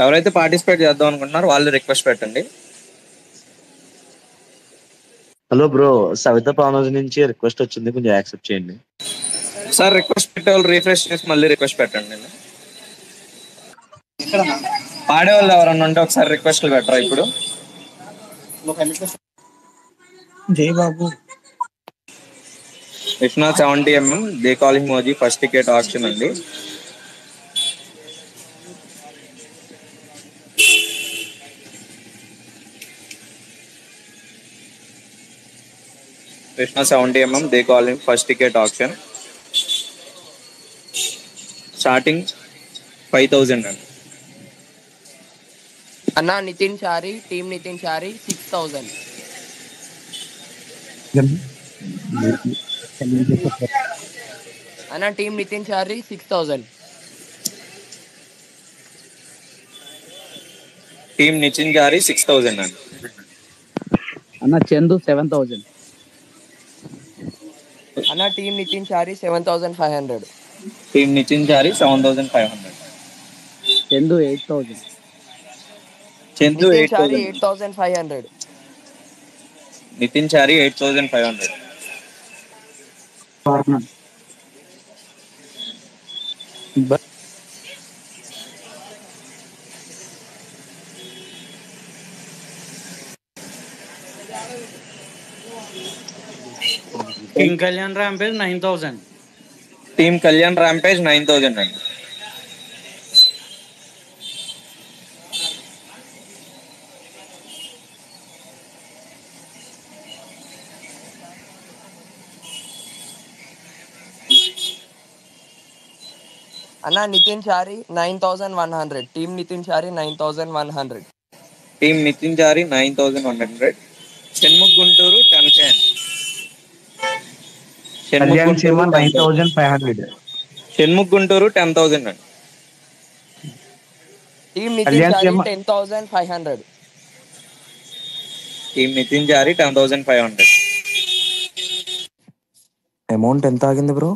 ఎవరైతే పార్టిసిపేట్ చేద్దాం అనుకుంటున్నారో వాళ్ళు రిక్వెస్ట్ పెట్టండి. హలో బ్రో, సవిత పానోజ్ నుంచి రిక్వెస్ట్ వచ్చింది, కొంచెం యాక్సెప్ట్ చేయండి. సార్ రిక్వెస్ట్ పెట్టే వాళ్ళు రీఫ్రెష్ చేసి మళ్ళీ రిక్వెస్ట్ పెట్టండి. పాడే వాళ్ళు ఎవరన్నా ఉంటే ఒకసారి రిక్వెస్ట్లు పెట్టరా ఇప్పుడు. జై బాబు Viswanath 70mm they calling OG first ticket option అండి. Krishna 70mm they call him first ticket auction starting 5,000 అన్నా నితిన్ చారి టీమ్ నితిన్ చారి 6,000. అన్నా టీమ్ నితిన్ చారి 6,000. టీమ్ నితిన్ చారి 6,000 అండి. అన్న చందు 7,000. అన్నా టీమ్ నితిన్ చారి 7,500. టీమ్ నితిన్ చారి 7,500. చందు 8,000. చందు నితిన్ చారి 8,000. 8,500. నితిన్ చారి 8,500. Team Kalyan Rampage 9,000. Team Kalyan Rampage 9,000 అండి. అన్నా నితిన్ చారి 9,100. టీమ్ నితిన్ చారి 9,100. టీమ్ నితిన్ చారి 9,100. షణ్ముఖ్ గుంటూరు 10K. కళ్యాణ్ సీమ 9,500. షణ్ముఖ్ గుంటూరు 10,000 అండి. టీమ్ నితిన్ చారి 10,500. టీమ్ నితిన్ చారి 10,500. అమౌంట్ ఎంత ఆగింది బ్రో?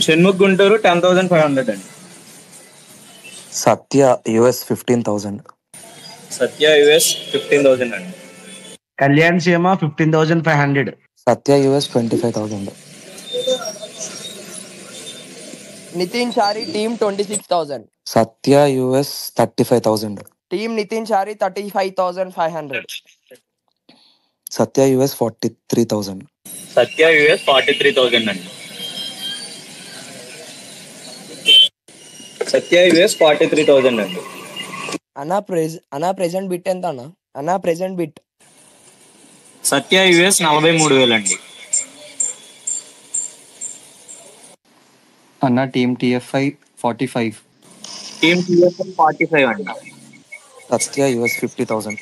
షణ్ముఖ్ గుంటూరు 10,500 అండి. సత్య US 15,000. సత్య US 15,000 అండి. కళ్యాణ్ సీమ 15,500. సత్య US 25,000. నితిన్ చారి టీమ్ 26,000. సత్య US 35,000. టీమ్ నితిన్ చారి 35,500. సత్య US 43,000. సత్య US 43,000 అండి. సత్య US 43,000 అండి. అన్నా ప్రెజెంట్ బిట్ ఎంత అన్నా? అన్నా ప్రెజెంట్ బిట్ సత్య US 43,000 అండి. అన్న టీమ్ TFI 45. టీమ్ TFI 45 అండి. సత్య US 50,000.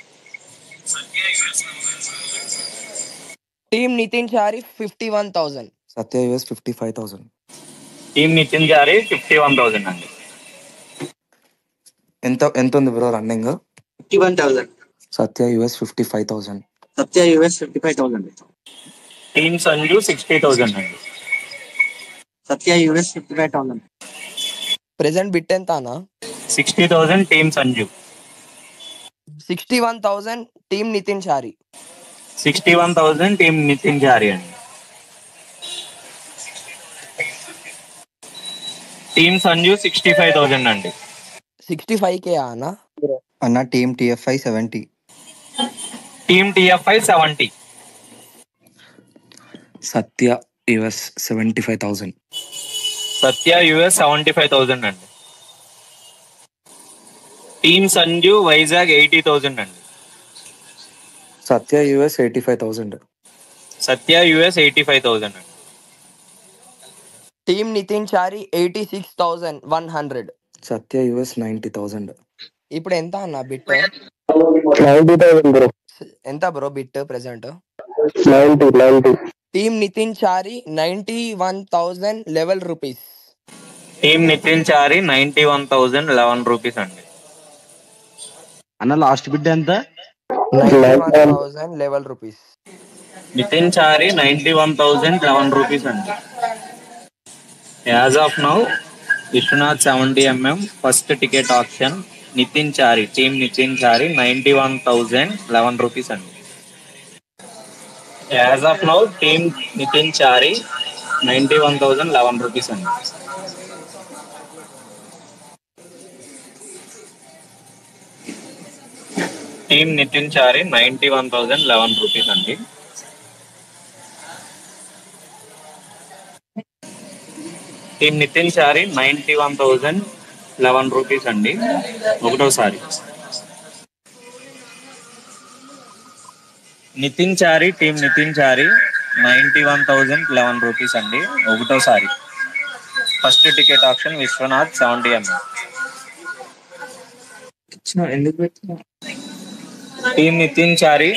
టీమ్ నితిన్ చారి 51,000. సత్య US 55,000. టీమ్ నితిన్ చారి 51,000 అండి. ఎంత ఉంది బ్రో రన్నింగ్? 51,000. సత్య US 55,000. సత్య US 55,000. టీమ్ సంజు 60,000 అండి. సత్య US 55,000. ప్రెజెంట్ బిట్ ఎంత అన్నా? 60,000 టీమ్ సంజు. 61,000 టీమ్ నితిన్ చారి. 61,000 టీమ్ నితిన్ చారి అండి. టీమ్ సంజు 65,000 అండి. 65K అన్నా? అన్న టీమ్ TFI 70. Team TFI 70. సత్య US 75,000. సత్య US 75,000 అండి. టీమ్ సంజు వైజాగ్ 80,000 అండి. సత్య US 85,000. సత్య US 85,000 అండి. టీమ్ నితిన్ చారి 86,100. సత్య US 90,000. ఇప్పుడు ఎంత అన్న బిట్? 90,000 బ్రో. ఎంత bro bid present? 90. Team Nitin Chari 91,011 rupees. Team Nitin Chari 91,011 rupees అండి. అన్న లాస్ట్ బిడ్ ఎంత? 91,011 రూపీస్. నితిన్ చారి 91,011 రూపీస్ అండి. As of now Viswanath 70mm first ticket option Nitin Chari, team Nitin Chari 91,011 rupees అండి. As of now team Nitin Chari 91,011 rupees అండి. టీమ్ నితిన్ చారి 91,011 రూపీస్ అండి. టీమ్ నితిన్ చారి 91,011 రూపీస్ అండి. ఒకటోసారి నితిన్ చారి, టీమ్ నితిన్ చారి 91,011 రూపీస్ అండి. ఒకటోసారి ఫస్ట్ టికెట్ ఆప్షన్ విశ్వనాథ్ 70 ఎందుకు పెట్టినా టీమ్ నితిన్ చారి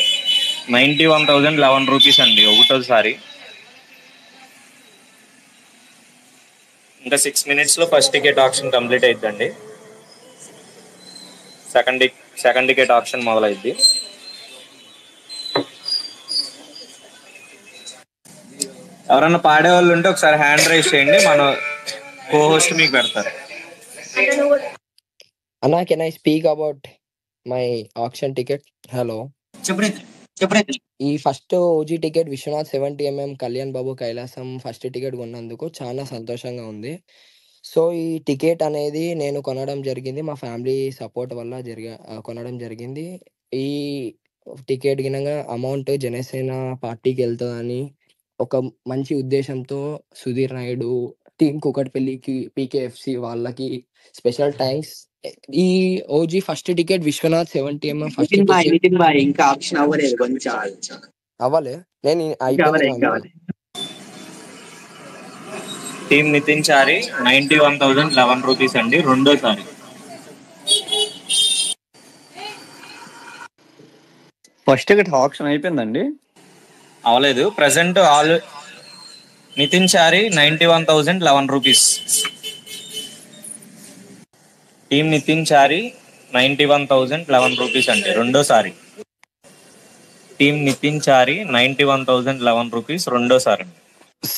91,011 రూపీస్ అండి. ఒకటోసారి ఇంకా 6 minutes లో ఫస్ట్ టికెట్ ఆప్షన్ కంప్లీట్ అయిద్దండి. సెకండ్ టికెట్ ఆప్షన్ మొదలైద్ది. ఎవరన్నా పాడేవాళ్ళు ఉంటే ఒకసారి హ్యాండ్ రైజ్ చేయండి, మన కో హోస్ట్ మీకు పెడతారు. అన్నా can I speak about my option ticket? Hello, చెప్పండి. ఈ first OG ticket Vishwanath 70mm Kalyan Babu Kailasam first ticket కొన్నందుకు చాలా సంతోషంగా ఉంది. సో ఈ టికెట్ అనేది నేను కొనడం జరిగింది, మా ఫ్యామిలీ సపోర్ట్ వల్ల కొనడం జరిగింది. ఈ టికెట్ గినంగా అమౌంట్ జనసేన పార్టీకి వెళ్తుందని ఒక మంచి ఉద్దేశంతో సుధీర్ నాయుడు, టీమ్ కుకట్పల్లికి, పీకేఎఫ్సి వాళ్ళకి స్పెషల్ థ్యాంక్స్. ఈ OG first ticket Vishwanath 70mm first ticket Nitin boy ఇంకా ఆప్షన్ అవ్వలేదు, కొంచెం అవ్వలే. నేను అయిపోయింది. టీమ్ నితిన్ చారి 91,011 రూపీస్ అండి. రెండోసారి ఫస్ట్ టికెట్ ఆప్షన్ అయిపోయిందండి, అవలేదు. Present Nitin Chari 91,011 rupees. Team Nitin Chari 91,011 rupees అండి. రెండోసారి టీమ్ నితిన్ చారి 91,011 రూపీస్ రెండోసారి.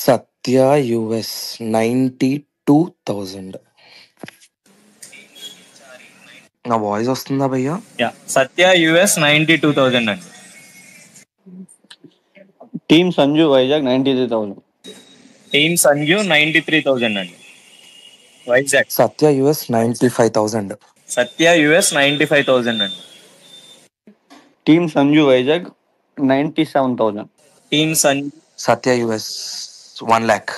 సత్య యుఎస్ 92,000. నా వాయిస్ వస్తుందా భయ్యా? సత్య యుఎస్ 92,000 అండి. టీమ్ సంజు వైజాగ్ 93,000. టీమ్ సంజు 93,000 అండి. వైజాగ్ సత్య యుఎస్ 95,000. సత్య యుఎస్ 95,000 అండి. టీమ్ సంజు వైజాగ్ 97,000. టీమ్ సంజు సత్య యుఎస్ 1 lakh.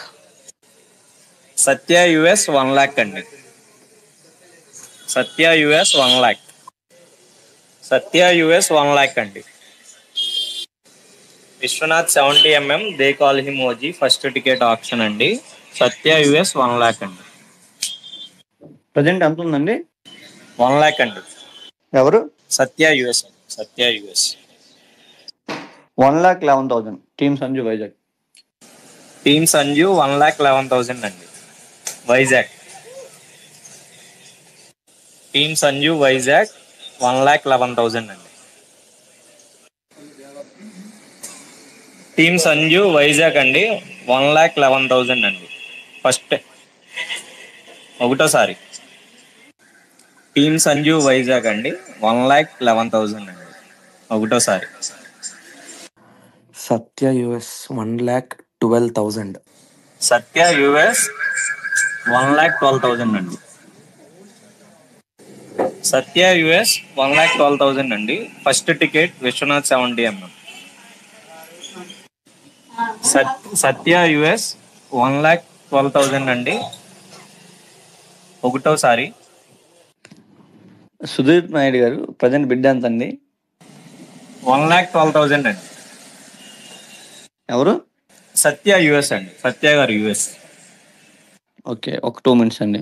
సత్య యుఎస్ 1 lakh అండి. Satya US 1 lakh. సత్య యుఎస్ 1 lakh అండి. Vishwanath 70mm they call him OG first ticket option అండి. సత్య యుఎస్ 1 lakh అండి. ప్రజెంట్ ఎంత ఉందండి? 1 lakh అండి. ఎవరు? Satya US. Satya US 1,11,000. Team Sanju Vizag. Team Sanju 1,11,000 అండి. వైజాగ్ టీమ్ సంజు వైజాగ్ 1,11,000 అండి. టీమ్ సంజు వైజాగ్ అండి 1,11,000 అండి. ఫస్ట్ ఒకటోసారి టీమ్ సంజు వైజాగ్ అండి 1,11,000 అండి. ఒకటోసారి సత్య యుఎస్ 1,12,000. సత్య యుఎస్ 1,12,000 అండి. సత్య యుఎస్ 1,12,000 అండి. First ticket Vishwanath 70mm. Satya US 1,12,000 అండి. ఒకటోసారి సుధీర్ నాయుడు గారు ప్రజెంట్ బిడ్ ఎంత అండి? 1,12,000 అండి. ఎవరు? సత్య యుఎస్ అండి. సత్య గారు యుఎస్. ఓకే, ఒక 2 minutes అండి.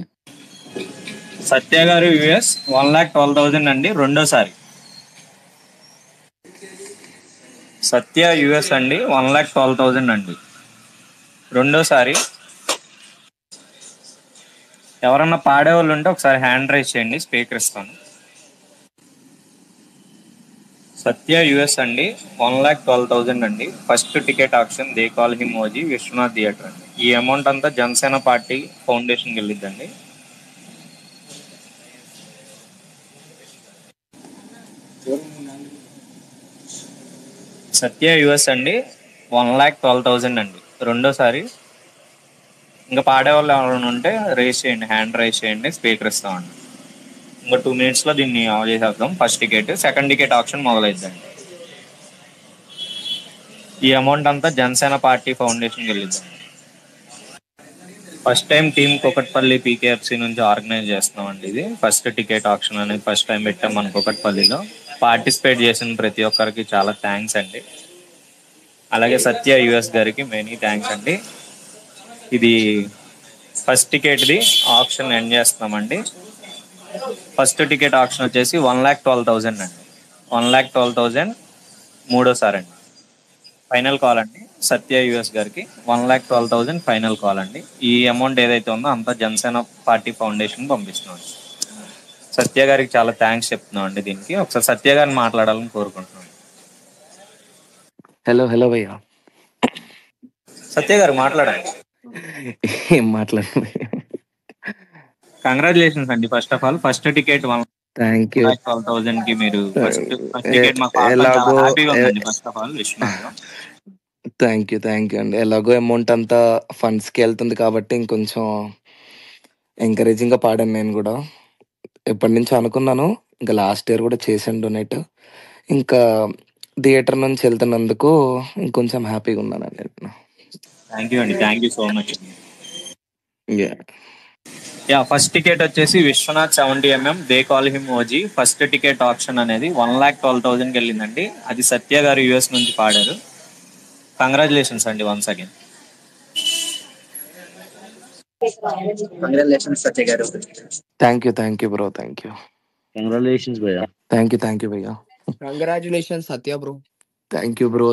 సత్య గారు యుఎస్ 1,12,000 అండి. రెండోసారి సత్య యుఎస్ అండి 1,12,000 అండి. రెండోసారి ఎవరన్నా పాడేవాళ్ళు ఉంటే ఒకసారి హ్యాండ్ రైజ్ చేయండి, స్పీకర్ ఇస్తాను. సత్య యుఎస్ అండి 1,12,000 అండి. First ticket option they call him OG Vishwanath theatre అండి. ఈ అమౌంట్ అంతా జనసేన పార్టీ ఫౌండేషన్కి వెళ్ళిద్దండి. సత్య యుఎస్ అండి 1,12,000 అండి. రెండోసారి ఇంకా పాడేవాళ్ళు ఎవరైనా ఉంటే రేస్ చేయండి, హ్యాండ్ రైస్ చేయండి, స్పీకర్ ఇస్తామండి. ఇంకా 2 minutesలో దీన్ని ఆన్ చేసేద్దాం. First ticket, second ticket option మొదలైద్దండి. ఈ అమౌంట్ అంతా జనసేన పార్టీ ఫౌండేషన్కి వెళ్ళిద్దాం. First time team Kukatpally PKFC నుంచి ఆర్గనైజ్ చేస్తున్నామండి. ఇది ఫస్ట్ టికెట్ ఆప్షన్ అనేది ఫస్ట్ టైం పెట్టాం మన కుకట్పల్లిలో. పార్టిసిపేట్ చేసిన ప్రతి ఒక్కరికి చాలా థ్యాంక్స్ అండి. అలాగే సత్య యుఎస్ గారికి మెనీ థ్యాంక్స్ అండి. ఇది ఫస్ట్ టికెట్ది ఆప్షన్ ఎండ్ చేస్తున్నామండి. ఫస్ట్ టికెట్ ఆప్షన్ వచ్చేసి 1,12,000 అండి. 1,12,000 మూడోసారి అండి. ఫైనల్ కాల్ అండి సత్య యుఎస్ గారికి 1,12,000 ఫైనల్ కాల్ అండి. ఈ అమౌంట్ ఏదైతే ఉందో అంతా జనసేన పార్టీ ఫౌండేషన్ పంపిస్తున్నాం. సత్య గారికి చాలా థ్యాంక్స్ చెప్తున్నాం అండి. దీనికి ఒకసారి సత్య గారిని మాట్లాడాలని కోరుకుంటున్నాం. హలో భయ్యా. సత్య గారు మాట్లాడండి. ఏం మాట్లాడు. కంగ్రాచులేషన్స్ అండి. First of all first ticket thank you. 1,12,000 కి మీరు ఫస్ట్ టికెట్ మాకు ఎలాగో హ్యాపీగా ఉందండి. First of all Vishwanath thank you అండి. ఎలాగో అమౌంట్ అంతా ఫండ్స్కి వెళ్తుంది కాబట్టి ఇంకొంచెం ఎంకరేజింగ్గా పాడాను. నేను కూడా ఎప్పటి నుంచో అనుకున్నాను, ఇంకా లాస్ట్ ఇయర్ కూడా చేశాను డొనేట్. ఇంకా థియేటర్ నుంచి వెళ్తున్నందుకు ఇంకొంచెం హ్యాపీగా ఉన్నానండి. థ్యాంక్ యూ అండి. Thank you so much. Yeah first ticket వచ్చేసి Viswanath 70mm they call him OG. First ticket option అనేది 1,12,000కి వెళ్ళిందండి. అది సత్య గారు యుఎస్ నుంచి పాడారు. కంగ్రాచులేషన్స్ అండి వన్స్ అగైన్. కంగ్రాచులేషన్స్ సత్య గారు. Thank you bro. కంగ్రాచులేషన్స్ భయ్యా. థ్యాంక్ యూ భయ్యా. Congratulation Satya bro. Thank you bro.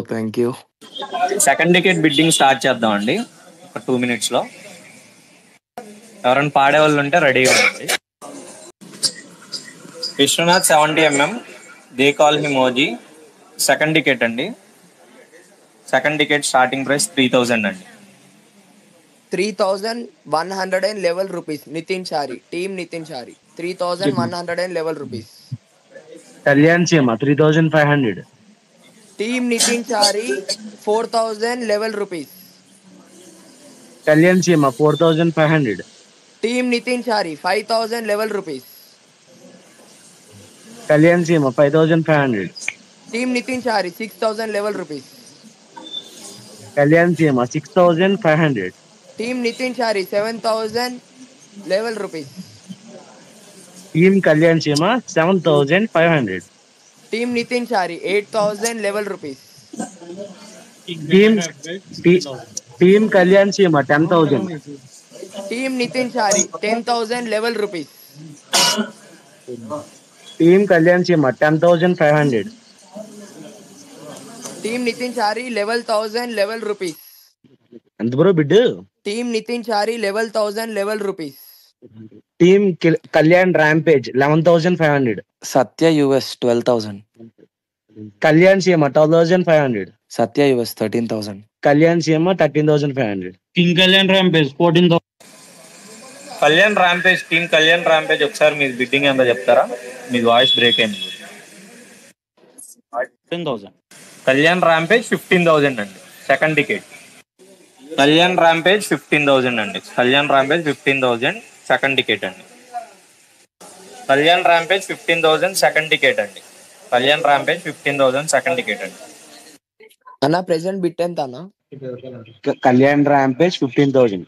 Second ticket bidding start చేద్దాం అండి ఒక 2 minutesలో. ఎవరైనా పాడే వాళ్ళు ఉంటే రెడీగా ఉండండి. Vishwanath 70mm they call him OG second ticket అండి. సెకండ్ టికెట్ స్టార్టింగ్ ప్రైస్ 3,000 అండి. 3,111 rupees. Nithin Chari, team Nitin Chari 3,111 rupees. Kalyan Seema 3,500. Team Nitin Chari 4,011 rupees. Kalyan Seema 4,500. Team Nitin Chari 5,011 rupees. Kalyan Seema 5,500. Team Nitin Chari 6,011 rupees. Kalyan Seema 6,500. Team Nitin Chari 7,011 rupees. Team Kalyan Seema 7,500. Team Nitin Chari 8,011 rupees. Team Kalyan సీమ 10,000. టీమ్ నితిన్ చారి 10,011 rupees. టీమ్ కళ్యాణ్ సీమ 10,500. టీమ్ నితిన్ చారి 11,011 rupees. ఎంత bro బిడ్డు? Team Nitin చారి 11,011 rupees. Team Kalyan rampage 11,500. సత్య US 12,000. Kalyan సీమ 12,500. సత్య US 13,000. Kalyan సీమ 13,500. King Kalyan rampage 14,000. Kalyan rampage team Kalyan rampage ఒకసారి మీ bidding ఎంత చెప్తారా? మీ voice break అయింది. 15,000. Kalyan rampage 15,000 అండి. సెకండ్ టికెట్ కళ్యాణ్ ర్యాంపేజ్ 15,000 అండి. కళ్యాణ్ ర్యాంపేజ్ 15,000 సెకండ్ టికెట్ అండి. కళ్యాణ్ ర్యాంపేజ్ 15,000 సెకండ్ టికెట్ అండి. కళ్యాణ్ ర్యాంపేజ్ 15,000 సెకండ్ టికెట్ అండి. అన్న ప్రెసెంట్ బిట్ ఎంత అన్న? కళ్యాణ్ ర్యాంపేజ్ 15,000.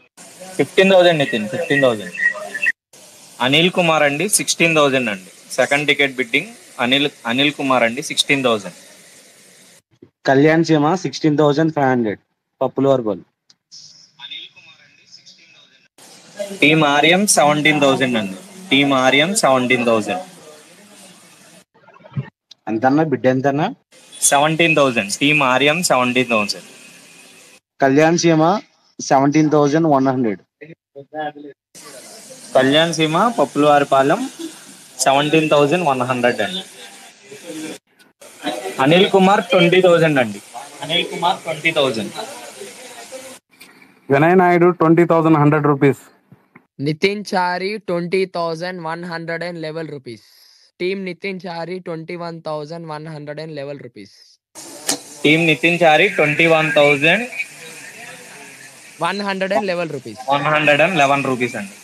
15,000 నితిన్ 15,000. అనిల్ కుమార్ అండి 16,000 అండి. Second ticket bidding Anil Kumar అండి 16,000. కళ్యాణ్ సీమ 16,500. పప్పుల వర్గోలు. టీమ్ ఆర్యం 17,000 అండి. టీమ్ ఆర్యం 17,000. ఎంతన్నా బిడ్డ ఎంతన్నా? 17,000. టీమ్ ఆర్యం 17,000. కళ్యాణ్ సీమ 17,100. కళ్యాణ్ సీమ పప్పులవారిపాలెం 17,100 అండి. అనిల్ కుమార్ 20,000 అండి. Anil Kumar 20,000. Vinay Naidu 20,100 rupees. Nithin Chari 20,111 rupees. Team Nitin Chari 21,111 rupees. Team Nitin Chari 21,111 rupees. 2111 rupees అండి.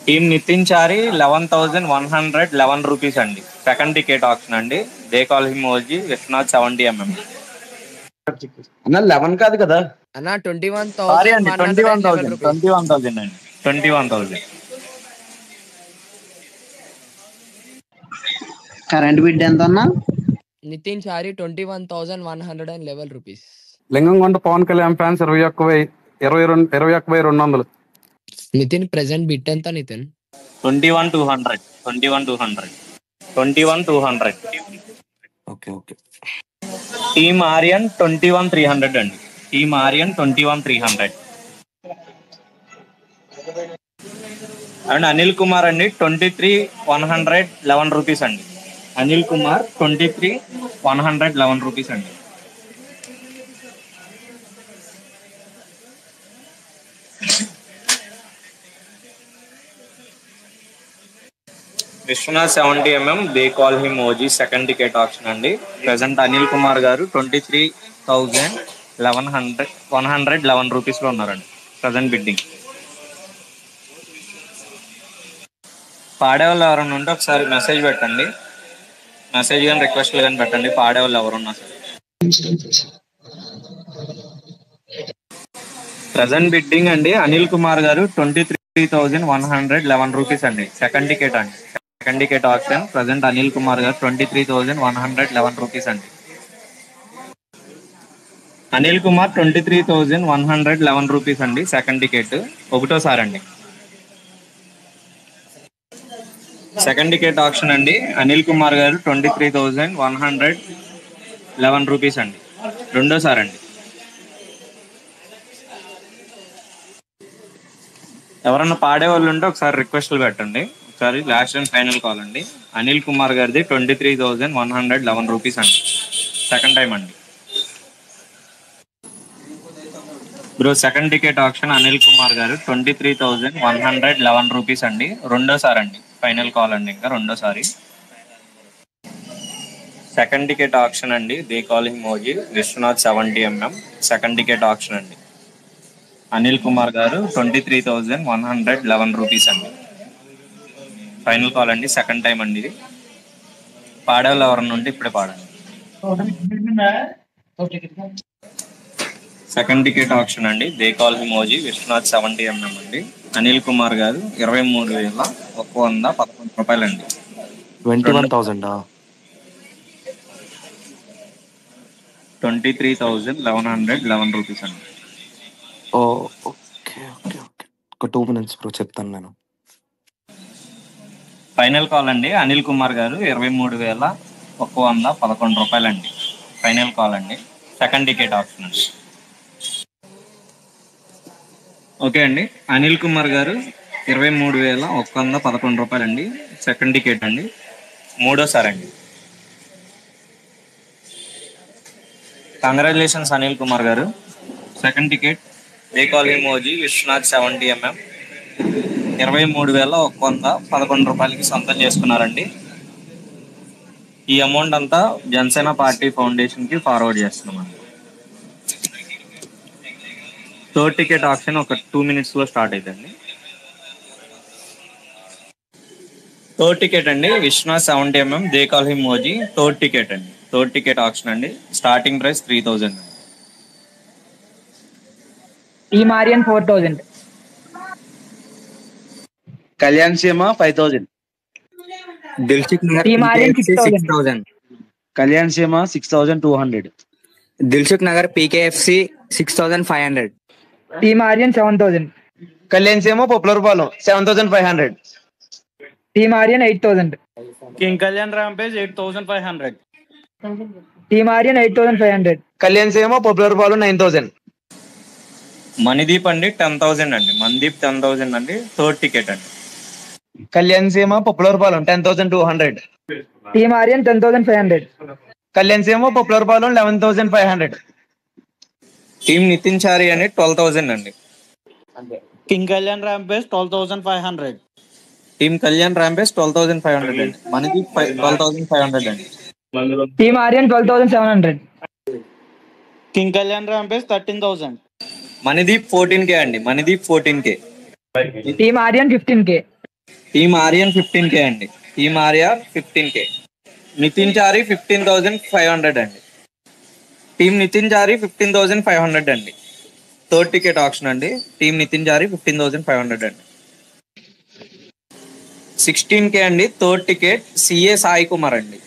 టీమ్ నితిన్ చారి 11,111 రూపీస్ అండి. సెకండ్ టికెట్ ఆప్షన్ అండి. They call him OG Vishwanath 70mm. అన్న 11 కాదు కదా. అన్న సారీ అండి, 21,111 రూపీస్. 21,000 అండి. 21,000. కరెంట్ బిడ్ ఎంత అన్నా? Nitin Chari 21,111 rupees. Lingamkonda Pawan Kalyan fans 21,200. Nitin present bid ఎంత Nitin? 21,200. 21,200. 21,200. Okay okay. Team Aryan 21,300 అండి. టీమ్ ఆర్యన్ 21,300. అండ్ అనిల్ కుమార్ అండి 23,111 రూపీస్ అండి. అనిల్ కుమార్ 23,111 రూపీస్ అండి. Vishwanath 70mm they call him OG second ticket option అండి. ప్రెసెంట్ అనిల్ కుమార్ గారు 23,111 రూపీస్ లో ఉన్నారండి ప్రెసెంట్ బిడ్డింగ్. పాడేవాళ్ళు ఎవరైనా ఉంటే ఒకసారి మెసేజ్ పెట్టండి. మెసేజ్ కానీ రిక్వెస్ట్లు కానీ పెట్టండి పాడేవాళ్ళు ఎవరున్నా సరే. ప్రెసెంట్ బిడ్డింగ్ అండి అనిల్ కుమార్ గారు 23,111 రూపీస్ అండి. సెకండ్ టికెట్ అండి. Second ticket option present Anil Kumar గారు 23,111 రూపీస్ అండి. అనిల్ కుమార్ 23,111 రూపీస్ అండి. సెకండ్ టికెట్ ఒకటోసారి అండి. సెకండ్ టికెట్ ఆప్షన్ అండి అనిల్ కుమార్ గారు 23,111 రూపీస్ అండి. రెండోసారి అండి. ఎవరన్నా పాడేవాళ్ళు ఉంటే ఒకసారి రిక్వెస్ట్లు పెట్టండి. ఒకసారి లాస్ట్ అండ్ ఫైనల్ కాల్ అండి. అనిల్ కుమార్ గారిది 23,111 రూపీస్ అండి. సెకండ్ టైం అండి. Bro second ticket option Anil Kumar గారు 23,111 రూపీస్ అండి. రెండోసారి అండి. ఫైనల్ కాల్ అండి. ఇంకా రెండోసారి. సెకండ్ టికెట్ ఆప్షన్ అండి they call him OG Vishwanath 70mm second ticket option అండి. అనిల్ కుమార్ గారు 23,111 రూపీస్ అండి. ఫైనల్ కాల్ అండి. సెకండ్ టైం అండి ఇది. పాడేవాళ్ళు ఎవరన్నా ఉంటే ఇప్పుడే పాడండి. సెకండ్ టికెట్ ఆప్షన్ అండి they call him OG Vishwanath 70mm అండి. అనిల్ కుమార్ గారు 23,111 రూపాయలండి. 21,000. 23,111 రూపీస్ అండి. ఓ ఓకే ఓకే ఓకే. ఒక 2 minutes బ్రో చెప్తాను నేను. ఫైనల్ కాల్ అండి అనిల్ కుమార్ గారు 23,111 రూపాయలండి. ఫైనల్ కాల్ అండి. సెకండ్ టికెట్ ఆప్షన్ అండి. ఓకే అండి. అనిల్ కుమార్ గారు 23,111 రూపాయలండి. సెకండ్ టికెట్ అండి. మూడోసారి అండి. కంగ్రాచులేషన్స్ అనిల్ కుమార్ గారు. Second ticket they call him OG Vishwanath 70mm 23,111 రూపాయలకి సొంతం చేసుకున్నారండి. ఈ అమౌంట్ అంతా జనసేన పార్టీ ఫౌండేషన్ కి ఫార్వర్డ్ చేస్తున్నామండి. థర్డ్ టికెట్ ఆప్షన్ ఒక 2 minutes లో స్టార్ట్ అవుతుంది. థర్డ్ టికెట్ అండి Vishwanath 70mm they call him OG third ticket అండి. థర్డ్ టికెట్ ఆప్షన్ అండి. Starting price 3,000. Team Aryan 4,000. Kalyan Seema 5,000. Dilsukhnagar team Aryan PKFC 6,000. Kalyan Seema 6,200. Dilsukh Nagar PKFC 6,500. Team Aryan 7,000. Kalyan సీమ popular Palem 7,500. Team Aryan 8,000. King Kalyan Rampage 8,500. Team Aryan 8,500. Kalyan సీమ popular Palem 9,000. Manideep అండి 10,000 అండి. మణిదీప్ 10,000 అండి. థర్డ్ టికెట్ అండి. కళ్యాణ్ సీమ పాపులర్ పాలెం 10,200. టీమ్ ఆర్యన్ 10,500. కళ్యాణ్ సీమ పాపులర్ పాలెం 11,500. టీమ్ నితిన్ చారి అని 12,000 అండి. King Kalyan Rampage 12,500. Team Kalyan Rampage 12,500 అండి. మణిదీప్ 12,500 అండి. Team Aryan 12,700. King Kalyan rampage 13,000. Manideep 14K అండి. Manideep 14K. Team Aryan 15K. Team Aryan 15K అండి. Team Arya 15K. నితిన్ చారి 15,500 అండి. టీమ్ నితిన్ చారి 15,500 అండి. థర్డ్ టికెట్ ఆప్షన్ అండి. టీమ్ నితిన్ చారి 15,500 అండి. 16K అండి third ticket CA Sai Kumar అండి.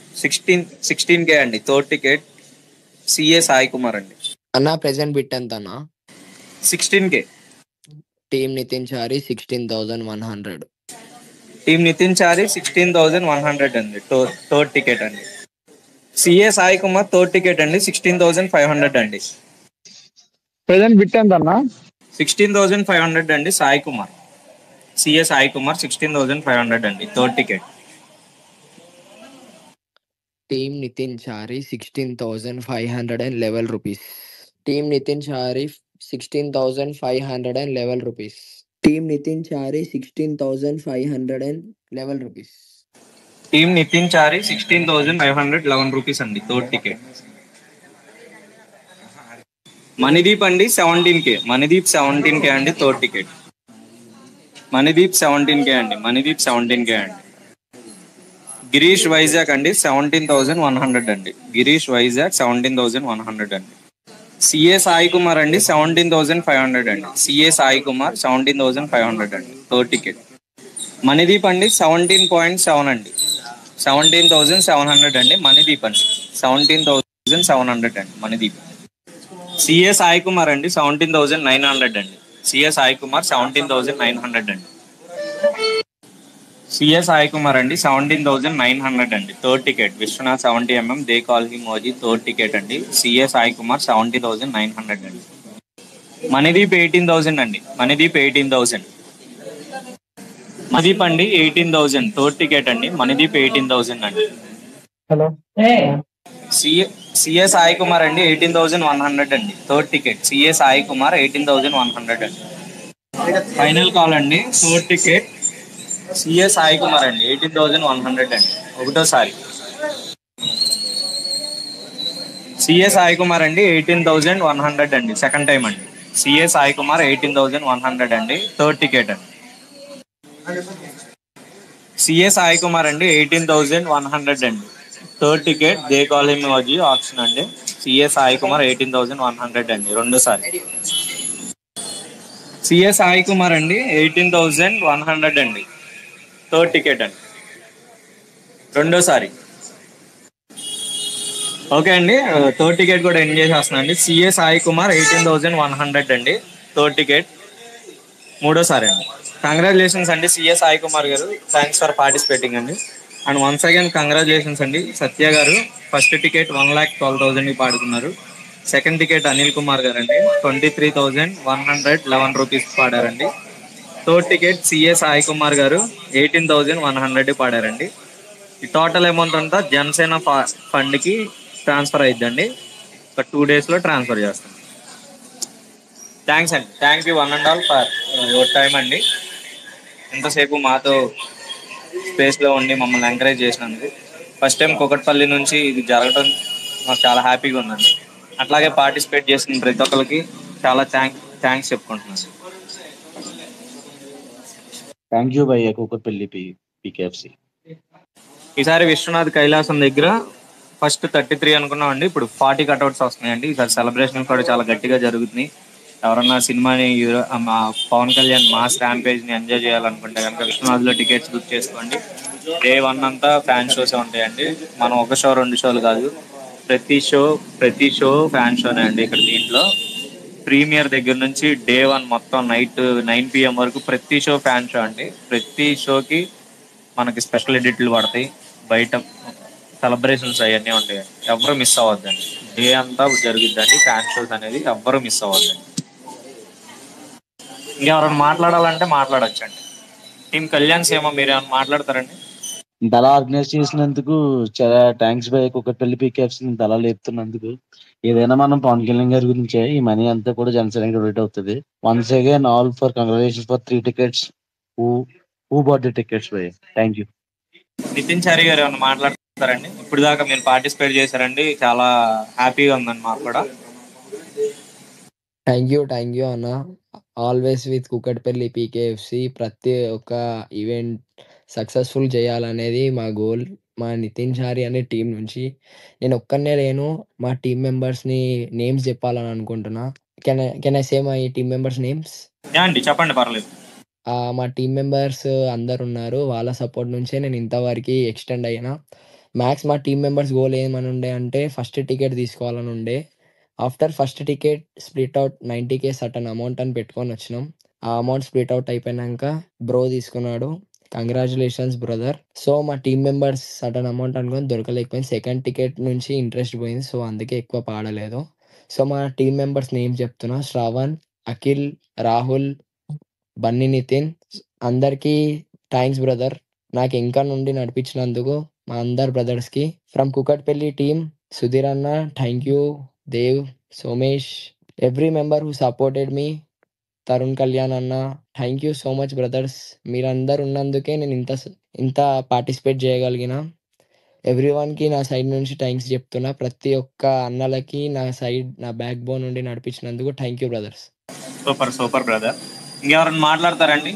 16K అండి third ticket CA Sai Kumar అండి. అన్న ప్రెసెంట్ బిట్ ఎంత అన్న? 16K. టీమ్ నితిన్ చారి 16,100. టీమ్ నితిన్ చారి 16,100 అండి. థర్డ్ టికెట్ అండి. CA Sai Kumar third ticket అండి 16,500 అండి. ప్రెసెంట్ బిట్ ఎంత అన్న? 16,500 అండి. సాయి కుమార్ సిఏ సాయి కుమార్ 16,500 అండి థర్డ్ టికెట్. టీమ్ నితిన్ చారి 16,511 రూపీస్. టీమ్ నితిన్ చారి 16,511 రూపీస్. టీమ్ నితిన్ చారి 16,511 రూపీస్. టీమ్ నితిన్ చారి 16,511 రూపీస్ అండి థర్డ్ టికెట్. మణిదీప్ అండి 17K. మణిదీప్ 17K అండి థర్డ్ టికెట్. మణిదీప్ 17K అండి. మణిదీప్ 17K అండి. గిరీష్ వైజాగ్ అండి 17,100 అండి. గిరీష్ వైజాగ్ 17,100 అండి. సిఏ సాయి కుమార్ అండి 17,500 అండి. సిఏ సాయి కుమార్ 17,500 అండి థర్డ్ టికెట్. మణిదీప్ అండి 17.7 అండి. 17,700 అండి మణిదీప్ అండి. 17,700 అండి మణిదీప్. సిఏ సాయి కుమార్ అండి 17,900 అండి. సిఏ సాయి కుమార్ 17,900 అండి. సిఏ సాయి కుమార్ అండి 17,900 అండి third ticket. Vishwanath 70mm they call him OG third ticket అండి. సిఏ సాయి కుమార్ 17,900 అండి. మణిదీప్ 18,000 అండి. మణిదీప్ 18,000. మణిదీప్ అండి 18,000 థర్డ్ టికెట్ అండి. మణిదీప్ 18,000 అండి. హలో. సిఏ సాయి కుమార్ అండి 18,100 అండి third ticket. CA Sai Kumar 18,100 అండి. ఫైనల్ కాల్ అండి third ticket CA Sai Kumar అండి 18,100 అండి. ఒకటోసారి సిఏ సాయి కుమార్ అండి 18,100 అండి. సెకండ్ టైం అండి. సిఏ సాయి కుమార్ 18,100 అండి థర్డ్ టికెట్ అండి. సిఏ సాయి కుమార్ అండి 18,100 అండి third ticket they call him OG option అండి. సిఏ సాయి కుమార్ 18,100 అండి రెండోసారి. సిఏ సాయి కుమార్ అండి 18,100 అండి థర్డ్ టికెట్ అండి రెండోసారి. ఓకే అండి థర్డ్ టికెట్ కూడా ఎండ్ చేసేస్తున్నాను అండి. సిఏ సాయి కుమార్ 18,100 అండి థర్డ్ టికెట్ మూడోసారి అండి. కంగ్రాచులేషన్స్ అండి సిఏ సాయి కుమార్ గారు. థ్యాంక్స్ ఫర్ పార్టిసిపేటింగ్ అండి. అండ్ వన్స్ అగైన్ కంగ్రాచులేషన్స్ అండి సత్య గారు. ఫస్ట్ టికెట్ 1,12,000 పాడుకున్నారు. సెకండ్ టికెట్ అనిల్ కుమార్ గారు అండి 23,111 రూపీస్ పాడారండి. Third ticket CA Sai Kumar గారు 18,100 పాడారండి. ఈ టోటల్ అమౌంట్ అంతా జనసేన ఫండ్కి ట్రాన్స్ఫర్ అయిద్దండి. ఒక 2 daysలో ట్రాన్స్ఫర్ చేస్తాం. థ్యాంక్స్ అండి. Thank you one and all for your time అండి. ఇంతసేపు మాతో స్పేస్లో ఉండి మమ్మల్ని ఎంకరేజ్ చేసినందుకు. ఫస్ట్ టైం కుకట్పల్లి నుంచి ఇది జరగడం మాకు చాలా హ్యాపీగా ఉందండి. అట్లాగే పార్టిసిపేట్ చేసిన ప్రతి ఒక్కరికి చాలా థ్యాంక్స్ చెప్పుకుంటున్నాను. థ్యాంక్ యూ భయ్య కూకట్పల్లి పీకేఎఫ్సి. ఈసారి విశ్వనాథ్ కైలాసం దగ్గర ఫస్ట్ 33 అనుకున్నామండి. ఇప్పుడు 40 కట్అవుట్స్ వస్తున్నాయండి. ఈసారి సెలబ్రేషన్ కూడా చాలా గట్టిగా జరుగుతున్నాయి. ఎవరన్నా సినిమాని మా పవన్ కళ్యాణ్ మాస్ ర్యాంపేజ్ని ఎంజాయ్ చేయాలనుకుంటే కనుక విశ్వనాథ్లో టికెట్స్ బుక్ చేసుకోండి. డే 1 అంతా ఫ్యాన్ షోసే ఉంటాయండి. మనం ఒక షో 2 షోలు కాదు, ప్రతి షో ఫ్యాన్ షోనే అండి. ఇక్కడ దీంట్లో ప్రీమియర్ దగ్గర నుంచి డే 1 మొత్తం నైట్ 9 PM వరకు ప్రతి షో ఫ్యాన్ షో అండి. ప్రతి షోకి మనకి స్పెషల్ ఎడిట్లు పడతాయి. బయట సెలబ్రేషన్స్ అవన్నీ ఉంటాయి. ఎవరు మిస్ అవ్వద్దండి. డే అంతా జరుగుద్దండి ఫ్యాన్ షోస్ అనేది. ఎవ్వరు మిస్ అవ్వద్దండి. ఇంకెవరైనా మాట్లాడాలంటే మాట్లాడచ్చండి. టీం కళ్యాణ్ సేమ మీరు ఏమైనా మాట్లాడతారండి? అలా ఆర్గనైజ్ చేసినందుకు చాలా థ్యాంక్స్ భయ్య కూకట్పల్లి పీకేఎఫ్సి అలా లేపుతున్నందుకు. ఏదైనా మనం పవన్ కళ్యాణ్ గారి గురించే ఈ మనీ అంతా కూడా జనసేనకి డొనేట్ అవుతుంది. Once again all for congratulations for 3 tickets. Who bought the tickets భయ్య. Thank you. నితిన్ చారి గారు ఏమైనా మాట్లాడతారు? సరండి ఇప్పుడు దాకా మీరు పార్టిసిపేట్ చేశారండి, చాలా హ్యాపీగా ఉందండి మాకు కూడా. థ్యాంక్ యూ అన్న. Always with Kukatpally PKFC. ప్రతి ఒక్క ఈవెంట్ సక్సెస్ఫుల్ చేయాలనేది మా గోల్. మా నితిన్ షారి అనే టీం నుంచి నేను ఒక్కనే లేను, మా టీం మెంబర్స్ని నేమ్స్ చెప్పాలని అనుకుంటున్నా. Can I say my team members names? అండి చెప్పండి, పర్లేదు. మా టీం మెంబర్స్ అందరు ఉన్నారు, వాళ్ళ సపోర్ట్ నుంచే నేను ఇంతవరకు ఎక్స్టెండ్ అయినా. మ్యాక్స్ మా టీం మెంబర్స్ గోల్ ఏమని ఉండే అంటే ఫస్ట్ టికెట్ తీసుకోవాలని ఉండే. After first ticket split out 90K certain amount అని పెట్టుకొని వచ్చినాం. ఆ అమౌంట్ స్ప్లిట్ అవుట్ అయిపోయినాక బ్రో తీసుకున్నాడు. Congratulations brother. సో మా టీం మెంబర్స్ సర్టన్ అమౌంట్ అనుకొని దొరకలేకపోయింది. సెకండ్ టికెట్ నుంచి ఇంట్రెస్ట్ పోయింది, సో అందుకే ఎక్కువ పాడలేదు. సో మా టీం మెంబర్స్ నేమ్ చెప్తున్నా: శ్రవణ్, అఖిల్, రాహుల్, బన్నీ, నితిన్. అందరికీ థ్యాంక్స్ బ్రదర్, నాకు ఇంకా నుండి నడిపించినందుకు మా అందరు బ్రదర్స్కి. ఫ్రమ్ కుకట్పల్లి టీమ్, సుధీర్ అన్న thank you, Dev, Somesh, every member who supported me, Tarun Kalyan అన్న thank you so much brothers. మీరందరు ఉన్నందుకే నేను ఇంత పార్టిసిపేట్ చేయగలిగిన. ఎవ్రీవన్కి నా సైడ్ నుంచి థ్యాంక్స్ చెప్తున్నా. ప్రతి ఒక్క అన్నలకి నా బ్యాక్ బోన్ నుండి నడిపించినందుకు thank you brothers. Super brother. ఇంకెవరైనా మాట్లాడతారండి?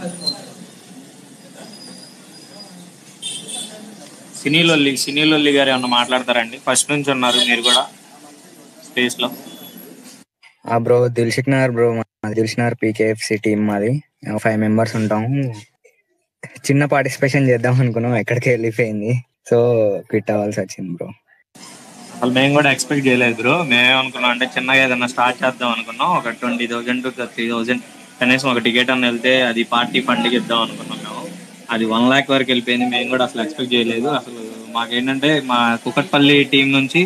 సినీలొల్లి గారు ఏమన్నా మాట్లాడతారండి? ఫస్ట్ నుంచి ఉన్నారు మీరు కూడా స్పేస్ లో. Bro Dilsukh Nagar bro, Dilsukh Nagar PKFC team మాది. 5 members ఉంటాము. చిన్న పార్టిసిపేషన్ చేద్దాం అనుకున్నాం, ఎక్కడికి వెళ్ళిపోయింది, సో క్విట్ అవ్వాల్సి వచ్చింది బ్రో. అసలు మేము కూడా ఎక్స్పెక్ట్ చేయలేదు బ్రో. మేమేమనుకున్నాం అంటే చిన్నగా ఏదైనా స్టార్ట్ చేద్దాం అనుకున్నాం. ఒక 20,000 to 30,000 కనీసం ఒక టికెట్ అని వెళ్తే అది పార్టీ ఫండ్కి ఇద్దాం అనుకున్నాం మేము. అది 1 lakh వరకు వెళ్ళిపోయింది. మేము కూడా అసలు ఎక్స్పెక్ట్ చేయలేదు. అసలు మాకేంటంటే మా కుకట్పల్లి టీం నుంచి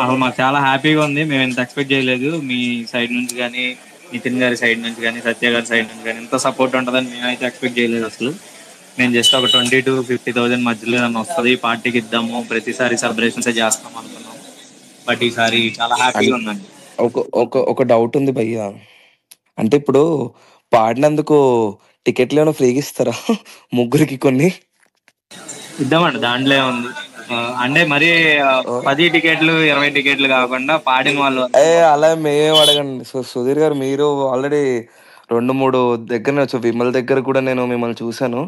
అసలు మాకు చాలా హ్యాపీగా ఉంది. మేము ఇంత ఎక్స్పెక్ట్ చేయలేదు. మీ సైడ్ నుంచి కానీ, నితిన్ గారి సైడ్ నుంచి కానీ, సత్య గారి సైడ్ నుంచి కానీ ఇంత సపోర్ట్ ఉంటుందని మేమైతే ఎక్స్పెక్ట్ చేయలేదు అసలు. మేము జస్ట్ ఒక 20,000 to 50,000 మధ్యలో ఏదైనా వస్తుంది, పార్టీకి ఇద్దాము, ప్రతిసారి సెలబ్రేషన్స్ చేస్తాం అనుకున్నాం. బట్ ఈసారి చాలా హ్యాపీగా ఉందండి. ఒక డౌట్ ఉంది భయ్య. అంటే ఇప్పుడు పాడినందుకు టికెట్లు ఏమైనా ఫ్రీగా ఇస్తారా? ముగ్గురికి కొన్ని ఇద్దామండి, దాంట్లో ఉంది. అంటే మరి 10 టికెట్లు 20 టికెట్లు కాకుండా పాడిన వాళ్ళు. అలా మేమేం అడగండి. సుధీర్ గారు, మీరు ఆల్రెడీ 2-3 దగ్గరనే వచ్చు. విమల్ దగ్గర కూడా నేను మిమ్మల్ని చూశాను,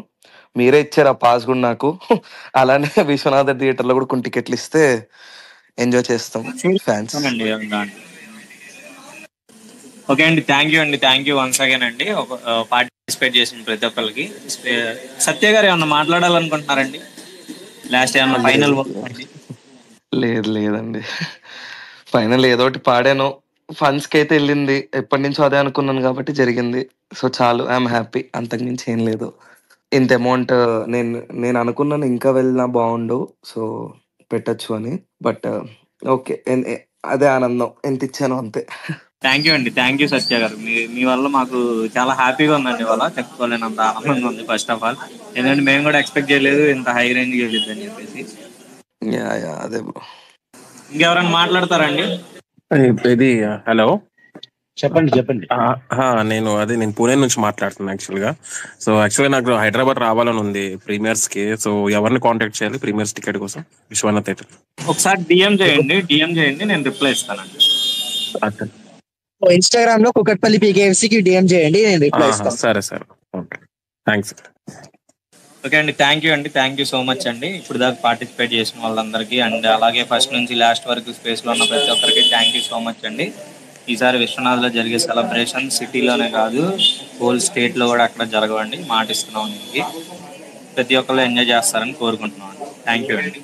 మీరే ఇచ్చారు ఆ పాస్ కూడా నాకు. అలానే విశ్వనాథ థియేటర్లో కూడా కొన్ని టికెట్లు ఇస్తే ఎంజాయ్ చేస్తాం ఫ్యాన్స్. ఓకే అండి, థ్యాంక్ యూ వన్స్ అగైన్ అండి పార్టిసిపేట్ చేసిన ప్రతి ఒక్కరికి. సత్య గారు ఏమన్నా మాట్లాడాలనుకుంటున్నారండి? లాస్ట్ ఏమన్నా ఫైనల్? లేదండి, ఫైనల్ ఏదో ఒకటి పాడాను. ఫండ్స్కి అయితే వెళ్ళింది, ఎప్పటి నుంచో అదే అనుకున్నాను కాబట్టి జరిగింది. సో చాలు, ఐఎమ్ హ్యాపీ. అంతకుమించి ఏం లేదు. ఇంత అమౌంట్ నేను అనుకున్నాను ఇంకా వెళ్ళినా బాగుండు, సో పెట్టచ్చు అని. బట్ ఓకే, అదే ఆనందం, ఎంత ఇచ్చాను అంతే. థ్యాంక్ యూ సత్య గారు. మీ వల్ల మాకు చాలా హ్యాపీగా ఉందండి. ఇవాళ చెప్పుకోలేనంత ఆనందంగా ఉంది ఫస్ట్ ఆఫ్ ఆల్. ఎందుకంటే మేము కూడా ఎక్స్పెక్ట్ చేయలేదు ఇంత హై రేంజ్కి వెళ్ళిద్ది అని చెప్పేసి. అదే బ్రో. ఇంకెవరైనా మాట్లాడతారండి? ఇది హలో, చెప్పండి. నేను పూణే నుంచి మాట్లాడుతున్నాను యాక్చువల్గా. సో యాక్చువల్గా నాకు హైదరాబాద్ రావాలని ఉంది ప్రీమియర్స్ కి. సో ఎవరిని కాంటాక్ట్ చేయాలి ప్రీమియర్స్ టికెట్ కోసం? విశ్వనాథ్ థియేటర్ ఒకసారి డిఎం చేయండి, నేను రిప్లై ఇస్తానండి. ఇన్స్టాగ్రామ్ లో కుకట్పల్లి పీకేఎఫ్సి కి డిఎం చేయండి, నేను రిప్లై ఇస్తాను. సరే ఓకే, థ్యాంక్స్. ఓకే అండి, థ్యాంక్ యూ సో మచ్ అండి. ఇప్పుడు దాకా పార్టిసిపేట్ చేసిన వాళ్ళందరికీ అండ్ అలాగే ఫస్ట్ నుంచి లాస్ట్ వరకు స్పేస్లో ఉన్న ప్రతి ఒక్కరికి థ్యాంక్ యూ సో మచ్ అండి. ఈసారి విశ్వనాథ్లో జరిగే సెలబ్రేషన్ సిటీలోనే కాదు, హోల్ స్టేట్లో కూడా అక్కడ జరగవండి, మాటిస్తున్నాం. ప్రతి ఒక్కరు ఎంజాయ్ చేస్తారని కోరుకుంటున్నాం అండి. థ్యాంక్ యూ అండి.